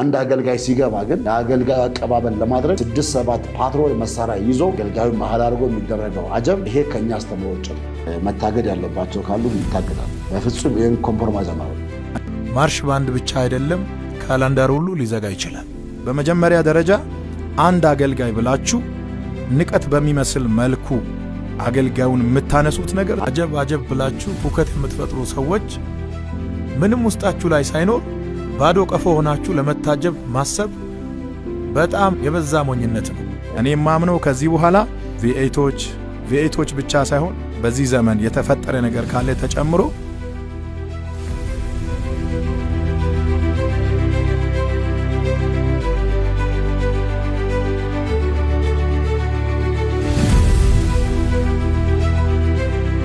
አንድ አገልጋይ ሲገባ ግን የአገልጋይ አቀባበል ለማድረግ 6-7 ፓትሮል መሳሪያ ይዞ አገልጋዩ መሃል አድርጎ የሚደረገው አጀብ ይሄ ከኛ አስተምሮ ውጭ ነው። መታገድ ያለባቸው ካሉ ይታገዳሉ። በፍጹም ይህን ኮምፕሮማይዝ ማለት ማርሽ ባንድ ብቻ አይደለም ካላንደር ሁሉ ሊዘጋ ይችላል። በመጀመሪያ ደረጃ አንድ አገልጋይ ብላችሁ ንቀት በሚመስል መልኩ አገልጋዩን የምታነሱት ነገር አጀብ ብላችሁ ሁከት የምትፈጥሩ ሰዎች ምንም ውስጣችሁ ላይ ሳይኖር ባዶ ቀፎ ሆናችሁ ለመታጀብ ማሰብ በጣም የበዛ ሞኝነት ነው። እኔ የማምነው ከዚህ በኋላ ቪኤቶች ብቻ ሳይሆን በዚህ ዘመን የተፈጠረ ነገር ካለ ተጨምሮ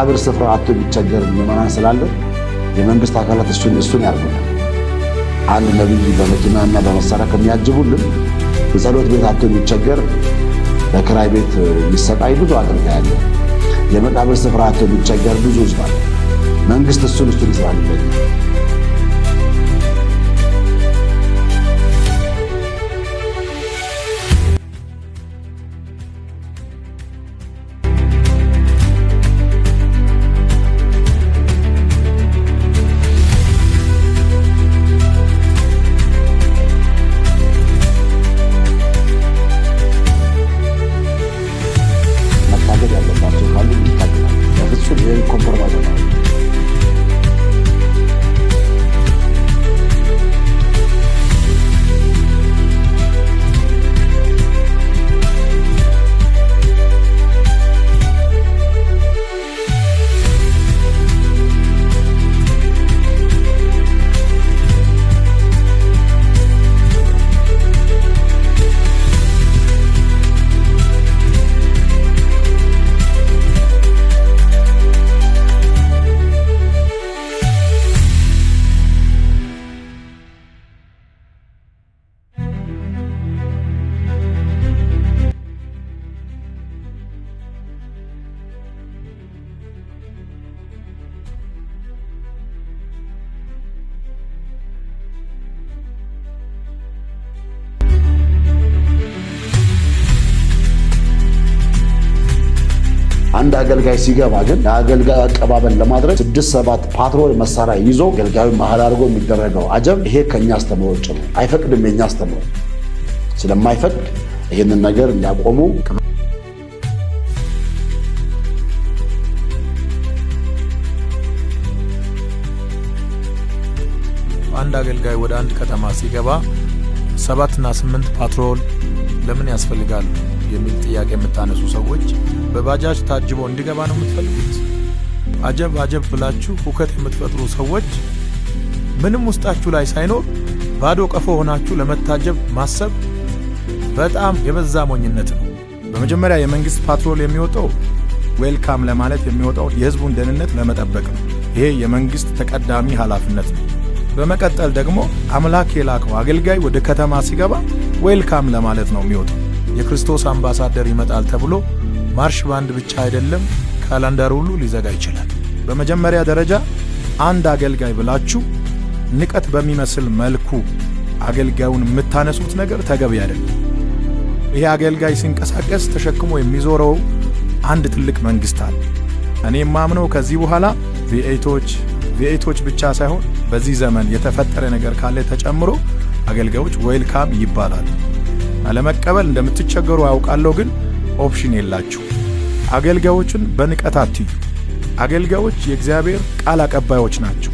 አብር ስፍራ አጥቶ ቢቸገር ምዕመናን ስላለ የመንግስት አካላት እሱን ያርጉናል። አንድ ነብይ በመኪናና በመሳሪያ ከሚያጅቡልን በጸሎት ቤት አጥቶ ቢቸገር በክራይ ቤት የሚሰቃይ ብዙ አገልጋይ አለ። የመቃብር ስፍራ አጥቶ ቢቸገር ብዙ ሕዝብ አለ። መንግስት እሱን ይስራል። አንድ አገልጋይ ሲገባ ግን የአገልጋይ አቀባበል ለማድረግ 6-7 ፓትሮል መሳሪያ ይዞ አገልጋዩ መሃል አድርጎ የሚደረገው አጀብ ይሄ ከኛ አስተምሮ ውጭ ነው። አይፈቅድም። የኛ አስተምሮ ስለማይፈቅድ ይህንን ነገር እንዲያቆሙ አንድ አገልጋይ ወደ አንድ ከተማ ሲገባ 7 እና 8 ፓትሮል ለምን ያስፈልጋሉ የሚል ጥያቄ የምታነሱ ሰዎች በባጃጅ ታጅቦ እንዲገባ ነው የምትፈልጉት? አጀብ ብላችሁ ሁከት የምትፈጥሩ ሰዎች ምንም ውስጣችሁ ላይ ሳይኖር ባዶ ቀፎ ሆናችሁ ለመታጀብ ማሰብ በጣም የበዛ ሞኝነት ነው። በመጀመሪያ የመንግስት ፓትሮል የሚወጣው ዌልካም ለማለት የሚወጣው የህዝቡን ደህንነት ለመጠበቅ ነው። ይሄ የመንግስት ተቀዳሚ ኃላፊነት ነው። በመቀጠል ደግሞ አምላክ የላከው አገልጋይ ወደ ከተማ ሲገባ ዌልካም ለማለት ነው የሚወጣው። የክርስቶስ አምባሳደር ይመጣል ተብሎ ማርሽ ባንድ ብቻ አይደለም ካላንደር ሁሉ ሊዘጋ ይችላል። በመጀመሪያ ደረጃ አንድ አገልጋይ ብላችሁ ንቀት በሚመስል መልኩ አገልጋዩን የምታነሱት ነገር ተገቢ አይደለም። ይሄ አገልጋይ ሲንቀሳቀስ ተሸክሞ የሚዞረው አንድ ትልቅ መንግስት አለ። እኔ የማምነው ከዚህ በኋላ ቪኤቶች ብቻ ሳይሆን በዚህ ዘመን የተፈጠረ ነገር ካለ ተጨምሮ አገልጋዮች ዌልካም ይባላሉ። አለመቀበል እንደምትቸገሩ ያውቃለሁ፣ ግን ኦፕሽን የላችሁ። አገልጋዮችን በንቀት አትዩ። አገልጋዮች የእግዚአብሔር ቃል አቀባዮች ናቸው።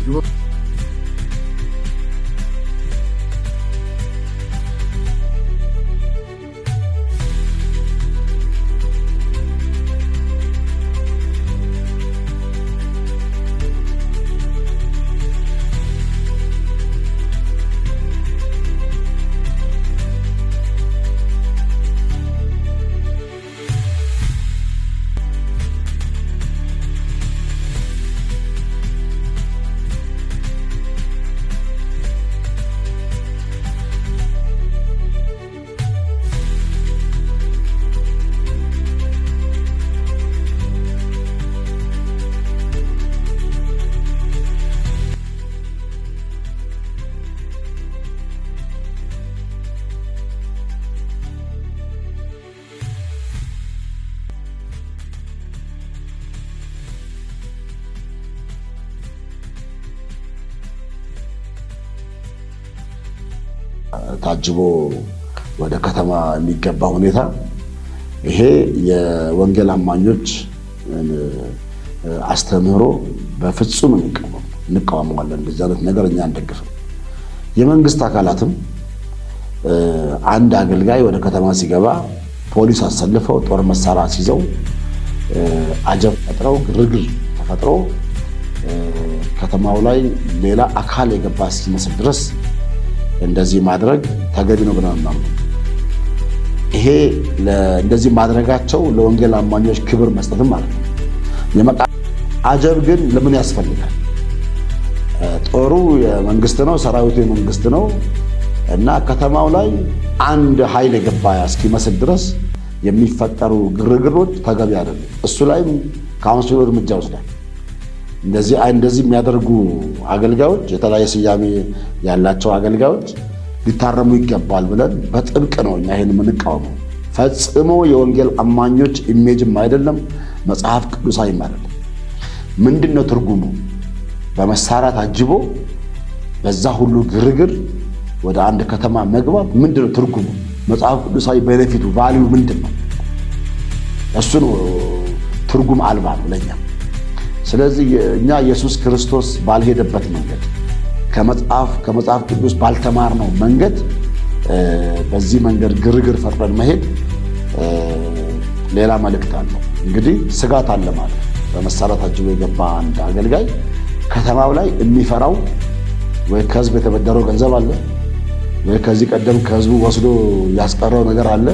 ታጅቦ ወደ ከተማ የሚገባ ሁኔታ ይሄ የወንጌል አማኞች አስተምህሮ በፍጹም እንቃወማለን። እንደዚህ አይነት ነገር እኛ አንደግፍም። የመንግስት አካላትም አንድ አገልጋይ ወደ ከተማ ሲገባ ፖሊስ አሰልፈው ጦር መሳሪያ ሲይዘው አጀብ ፈጥረው ግርግር ተፈጥሮ ከተማው ላይ ሌላ አካል የገባ እስኪመስል ድረስ እንደዚህ ማድረግ ተገቢ ነው ብለን እናምናለን። ይሄ እንደዚህ ማድረጋቸው ለወንጌል አማኞች ክብር መስጠትም ማለት ነው። አጀብ ግን ለምን ያስፈልጋል? ጦሩ የመንግስት ነው፣ ሰራዊቱ የመንግስት ነው እና ከተማው ላይ አንድ ኃይል የገባ እስኪመስል ድረስ የሚፈጠሩ ግርግሮች ተገቢ አይደለም። እሱ ላይም ካውንስሉ እርምጃ ወስዷል። እንደዚህ የሚያደርጉ አገልጋዮች፣ የተለያየ ስያሜ ያላቸው አገልጋዮች ሊታረሙ ይገባል ብለን በጥብቅ ነው እኛ ይሄን የምንቃወመው። ፈጽሞ የወንጌል አማኞች ኢሜጅም አይደለም፣ መጽሐፍ ቅዱሳዊም አይደለም። ምንድነው ትርጉሙ? በመሳሪያ ታጅቦ በዛ ሁሉ ግርግር ወደ አንድ ከተማ መግባት ምንድነው ትርጉሙ? መጽሐፍ ቅዱሳዊ ቤኔፊቱ ቫልዩ ምንድነው? እሱ ነው ትርጉም አልባ ነው ለኛ። ስለዚህ እኛ ኢየሱስ ክርስቶስ ባልሄደበት መንገድ ከመጽሐፍ ቅዱስ ባልተማርነው መንገድ በዚህ መንገድ ግርግር ፈጥረን መሄድ ሌላ መልእክት አለው። እንግዲህ ስጋት አለ ማለት በመሳሪያ ታጅቦ የገባ አንድ አገልጋይ ከተማው ላይ የሚፈራው ወይ ከህዝብ የተበደረው ገንዘብ አለ ወይ ከዚህ ቀደም ከህዝቡ ወስዶ ያስቀረው ነገር አለ።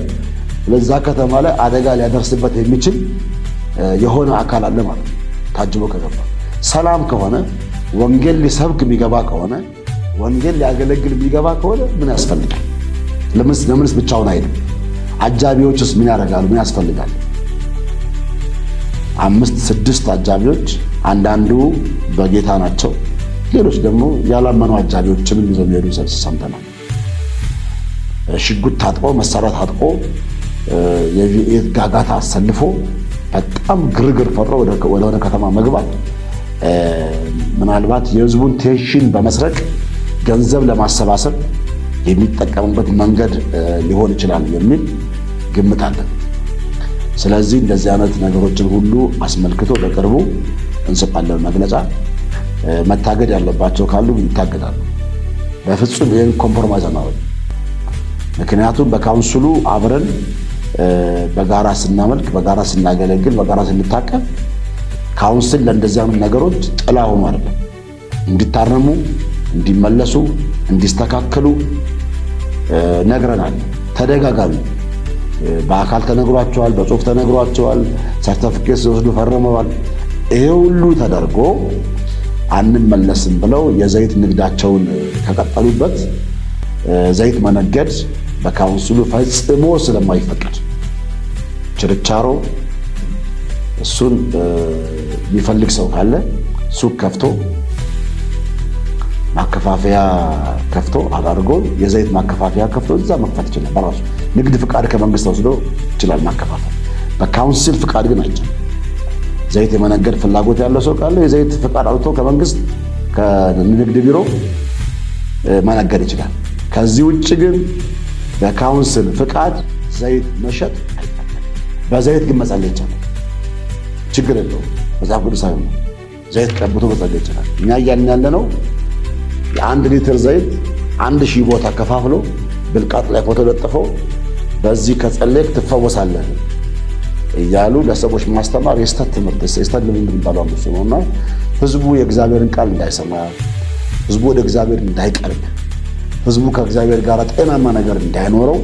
ለዛ ከተማ ላይ አደጋ ሊያደርስበት የሚችል የሆነ አካል አለ ማለት ነው። ታጅቦ ከገባ ሰላም ከሆነ ወንጌል ሊሰብክ የሚገባ ከሆነ ወንጌል ሊያገለግል የሚገባ ከሆነ ምን ያስፈልጋል? ለምንስ ብቻውን አይደለም? አጃቢዎችስ ምን ያደርጋሉ? ምን ያስፈልጋል? 5-6 አጃቢዎች፣ አንዳንዱ በጌታ ናቸው፣ ሌሎች ደግሞ ያላመኑ አጃቢዎችንም ይዘው የሚሄዱ ሰምተናል። ሽጉጥ ታጥቆ መሳሪያ ታጥቆ የቪኤት ጋጋታ አሰልፎ በጣም ግርግር ፈጥሮ ወደ ከተማ መግባት ምናልባት የህዝቡን ቴንሽን በመስረቅ ገንዘብ ለማሰባሰብ የሚጠቀሙበት መንገድ ሊሆን ይችላል የሚል ግምት አለን። ስለዚህ እንደዚህ አይነት ነገሮችን ሁሉ አስመልክቶ በቅርቡ እንሰጣለን መግለጫ። መታገድ ያለባቸው ካሉ ይታገዳሉ። በፍጹም ይህን ኮምፕሮማይዝ አናደርግም። ምክንያቱም በካውንስሉ አብረን በጋራ ስናመልክ፣ በጋራ ስናገለግል፣ በጋራ ስንታቀም ካውንስል ለእንደዚህ አይነት ነገሮች ጥላ ሆኖ አይደለም። እንዲታረሙ፣ እንዲመለሱ፣ እንዲስተካከሉ ነግረናል። ተደጋጋሚ በአካል ተነግሯቸዋል፣ በጽሁፍ ተነግሯቸዋል፣ ሰርተፊኬት ሲወስዱ ፈርመዋል። ይሄ ሁሉ ተደርጎ አንመለስም ብለው የዘይት ንግዳቸውን ከቀጠሉበት ዘይት መነገድ በካውንስሉ ፈጽሞ ስለማይፈቀድ ችርቻሮ እሱን የሚፈልግ ሰው ካለ ሱቅ ከፍቶ ማከፋፈያ ከፍቶ አድርጎ የዘይት ማከፋፈያ ከፍቶ እዛ መክፈት ይችላል። በራሱ ንግድ ፍቃድ ከመንግስት ወስዶ ይችላል ማከፋፈል። በካውንስል ፍቃድ ግን አይቻልም። ዘይት የመነገድ ፍላጎት ያለው ሰው ካለ የዘይት ፍቃድ አውጥቶ ከመንግስት ከንግድ ቢሮ መነገድ ይችላል። ከዚህ ውጭ ግን በካውንስል ፍቃድ ዘይት መሸጥ አይፈቀድም። በዘይት ግን መጸለይ ይቻላል። ችግር የለውም። መጽሐፍ ቅዱሳዊ ነው። ዘይት ቀብቶ መጸለይ ይችላል። እኛ እያልን ያለ ነው የ1 ሊትር ዘይት 1000 ቦታ ከፋፍሎ ብልቃጥ ላይ ፎቶ ለጥፈው በዚህ ከጸለይክ ትፈወሳለህ እያሉ ለሰዎች ማስተማር የስተት ትምህርት የስተት ልምምድ የሚባለው አንዱ ነውና ህዝቡ የእግዚአብሔርን ቃል እንዳይሰማ፣ ህዝቡ ወደ እግዚአብሔር እንዳይቀርብ፣ ህዝቡ ከእግዚአብሔር ጋር ጤናማ ነገር እንዳይኖረው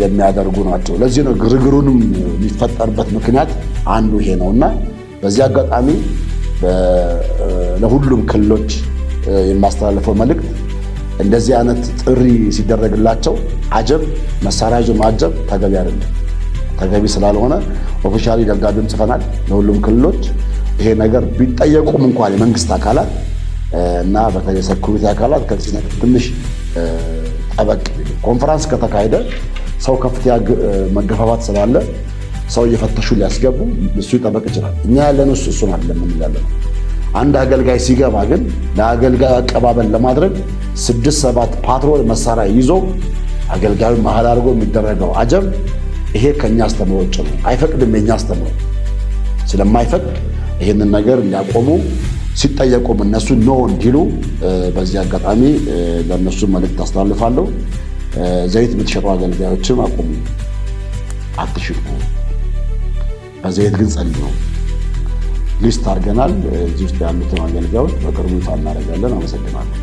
የሚያደርጉ ናቸው። ለዚህ ነው ግርግሩንም የሚፈጠርበት ምክንያት አንዱ ይሄ ነውና በዚህ አጋጣሚ ለሁሉም ክልሎች የማስተላለፈው መልእክት እንደዚህ አይነት ጥሪ ሲደረግላቸው አጀብ መሳሪያ ይዞ ማጀብ ተገቢ አይደለም። ተገቢ ስላልሆነ ኦፊሻሊ ደብዳቤም ጽፈናል ለሁሉም ክልሎች። ይሄ ነገር ቢጠየቁም እንኳን የመንግስት አካላት እና በተለይ ሴኩሪቲ አካላት ከዚህ ነገር ትንሽ ጠበቅ ኮንፈረንስ ከተካሄደ ሰው ከፍተኛ መገፋፋት ስላለ ሰው እየፈተሹ ሊያስገቡ እሱ ይጠበቅ ይችላል። እኛ ያለነው እሱን አይደለም የምንላለው። አንድ አገልጋይ ሲገባ ግን ለአገልጋዩ አቀባበል ለማድረግ 6-7 ፓትሮል መሳሪያ ይዞ አገልጋዩ መሃል አድርጎ የሚደረገው አጀብ ይሄ ከኛ አስተምሮ ውጭ ነው። አይፈቅድም። የኛ አስተምሮ ስለማይፈቅድ ይሄንን ነገር ሊያቆሙ ሲጠየቁም እነሱ ኖ እንዲሉ በዚህ አጋጣሚ ለነሱ መልእክት አስተላልፋለሁ። ዘይት የምትሸጡ አገልጋዮችም አቁሙ፣ አትሽጡ። በዘይት ግን ጸልዩ። ሊስት አድርገናል። እዚህ ውስጥ ያሉትን አገልጋዮች በቅርቡ ይፋ እናደርጋለን። አመሰግናለሁ።